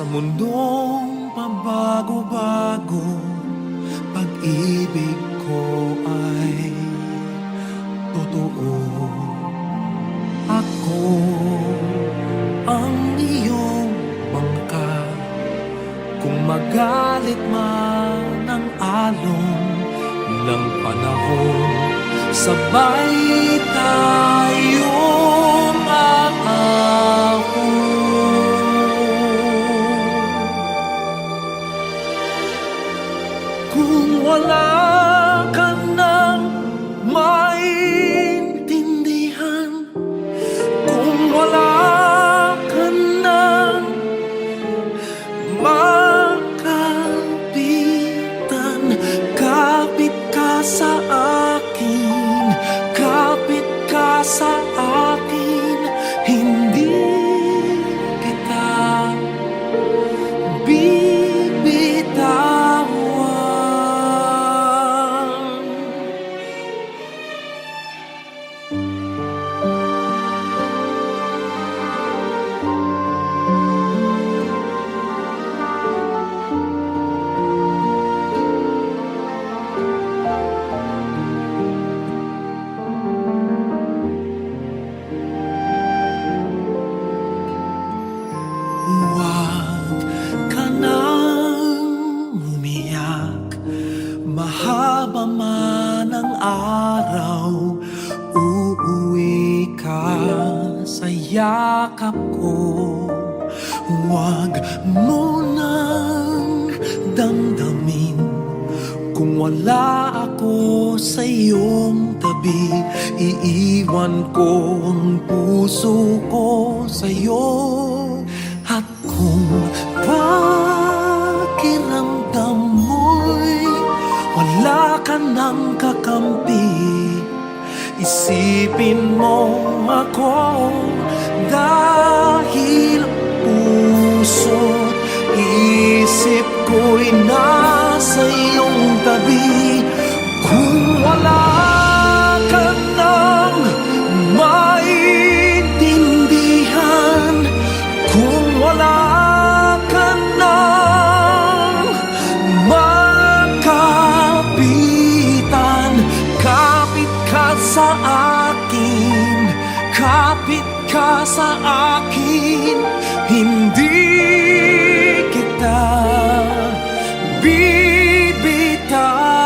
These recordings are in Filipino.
Sa mundong pabago-bago, pag-ibig ko ay totoo. Ako ang iyong bangka, kung magalit man ang alon ng panahon, sabay tayong aahon. Kung wala ka nang maintindihan, kung wala ka nang makapitan, kapit ka sa akin, kapit ka sa akin, hindi kita bibitawan. Huwag ka nang umiyak, mahaba man ang araw, uuwi ka sa yakap ko. Huwag mo nang damdamin kung wala ako sa iyong tabi. Iiwan ko ang puso ko sa iyo. At kung pakiramdam mo'y wala ka nang kakampi, isipin mo ako, dahil puso't isip ko'y nasa iyong tabi. Kung wala ka nang maintindihan, kung wala ka nang makapitan, kapit ka sa akin, kapit ka sa akin, hindi kita bibitawan.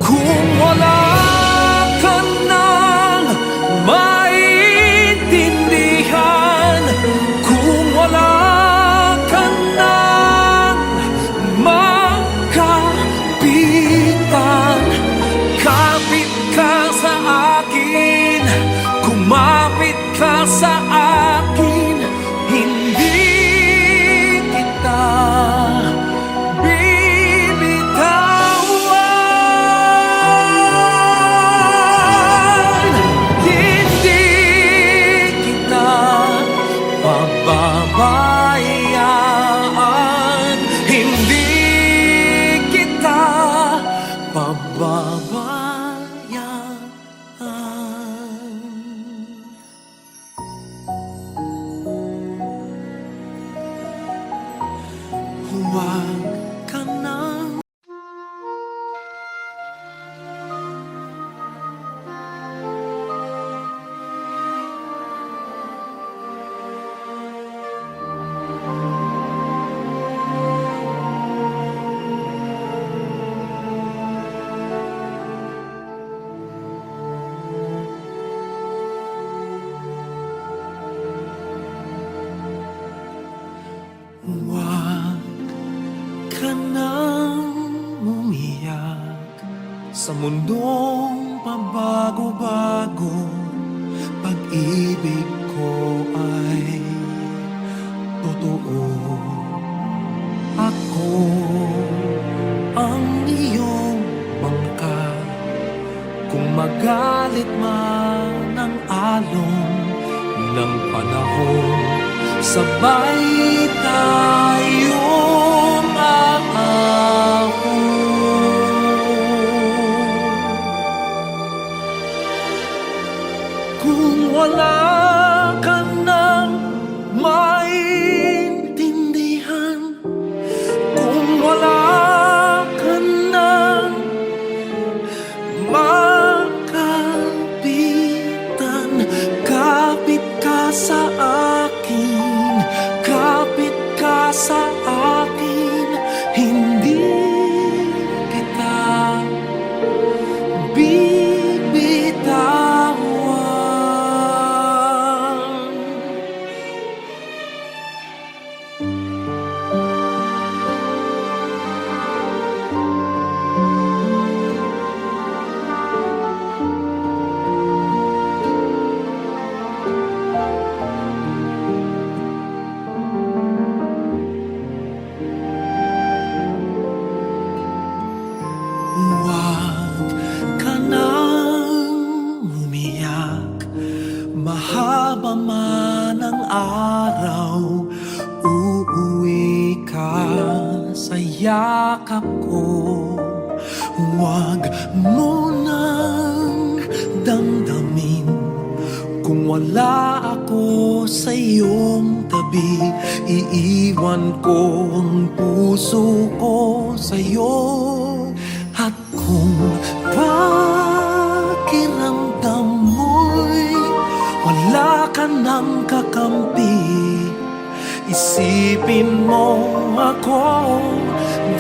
Kung wala ka nang maintindihan, kung wala ka nang makapitan, kapit ka sa akin, kumapit ka sa akin, hindi kita bibitawan. Hindi kita pababayaan, hindi kita pababayaan. Huwag ka nang Sa mundong pabago-bago, pag pag-ibig ko ay totoo. Ako ang iyong bangka, kung magalit man ang alon ng panahon, sabay tayong aahon. Kung wala ka nang maintindihan, kung wala ka nang makapitan, kapit ka sa akin, kapit ka sa akin, hindi kita bibitawan. Huwag ka nang umiyak, mahaba man ang araw, uuwi ka sa yakap ko. Huwag mo nang damdamin kung wala ako sa iyong tabi. Iiwan ko ang puso ko sa iyo. At kung pakiramdam mo'y wala ka nang kakampi, isipin mo ako,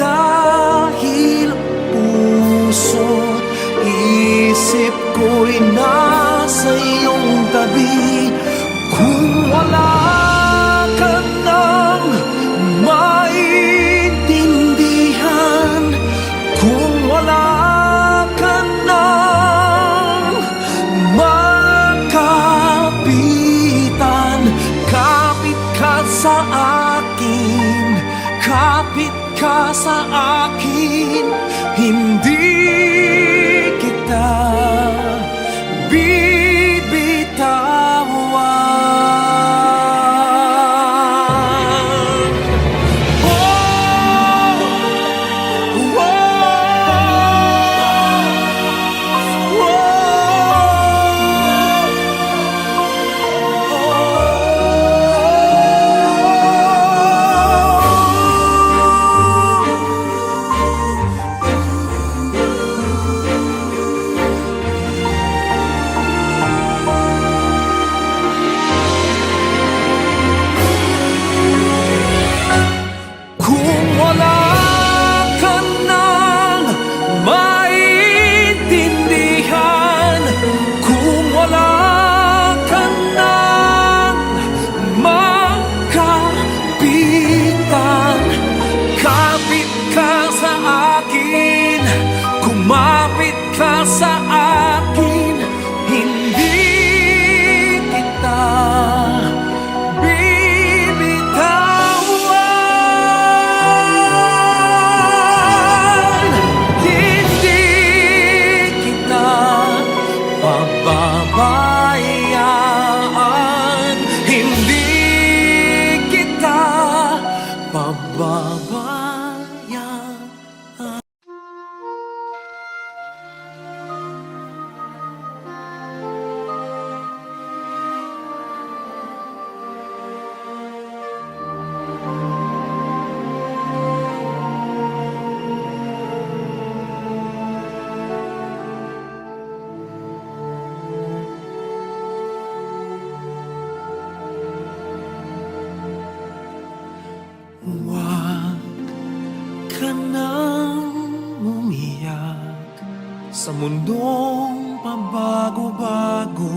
dahil puso't isip ko'y nasa iyong tabi. Kung wala ka nang maintindihan, kung wala ka nang makapitan, kapit ka sa akin, kapit ka sa akin, hindi kita bibitawan. Kung wala ka nang maintindihan, kung wala ka nang makapitan, kapit ka sa akin, kumapit ka sa akin, hindi kita bibitawan. Hindi kita pababayaan, hindi kita pababayaan. Huwag ka nang umiyak sa mundong pabago-bago.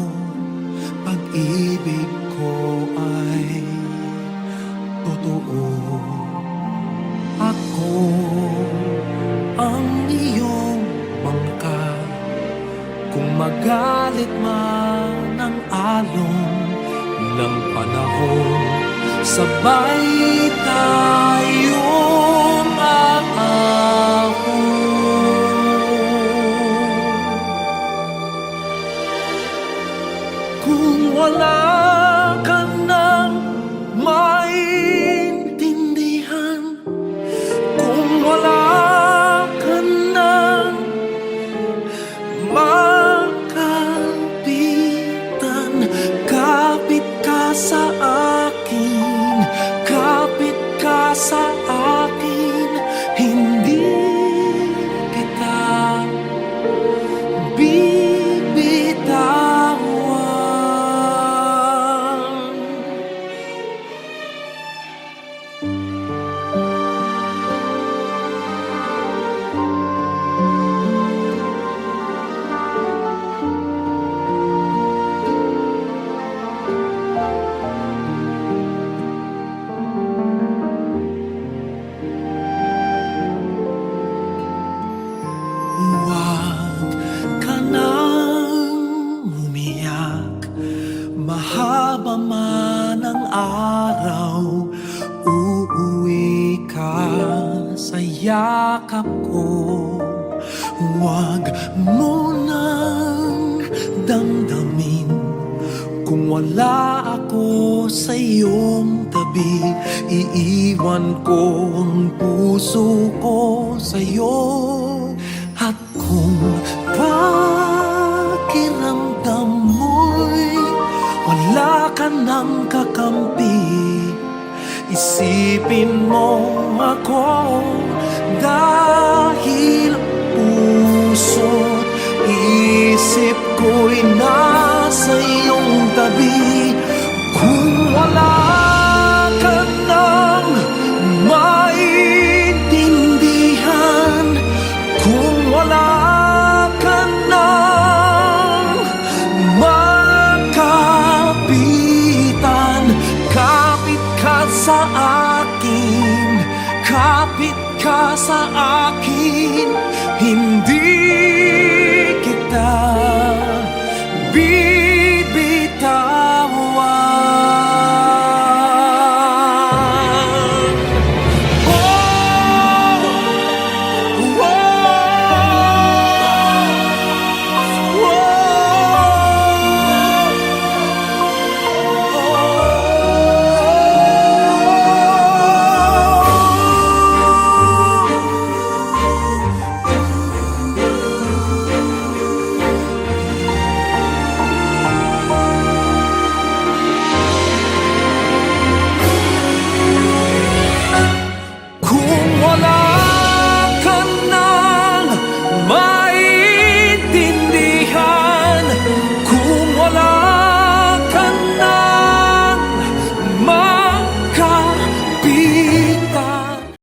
Pag-ibig ko ay totoo. Ako ang iyong bangka, kung magalit man ang alon ng panahon, sabay tayong aahon. Kung wala ka nang maintindihan, kung wala ka nang makapitan, kapit ka sa akin, kapit ka sa akin, hindi kita bibitawan. Huwag ka nang umiyak, mahaba man ang araw, uuwi ka sa yakap ko. Huwag mo nang damdamin kung wala ako sa iyong tabi. Iiwan ko ang puso ko sa iyo. At kung pakiramdam mo'y wala ka nang kakampi, isipin mo ako, dahil puso't isip ko'y nasa iyong tabi. Kung wala ka nang maintindihan, kung wala ka nang makapitan, kapit ka sa akin, kapit ka sa akin, hindi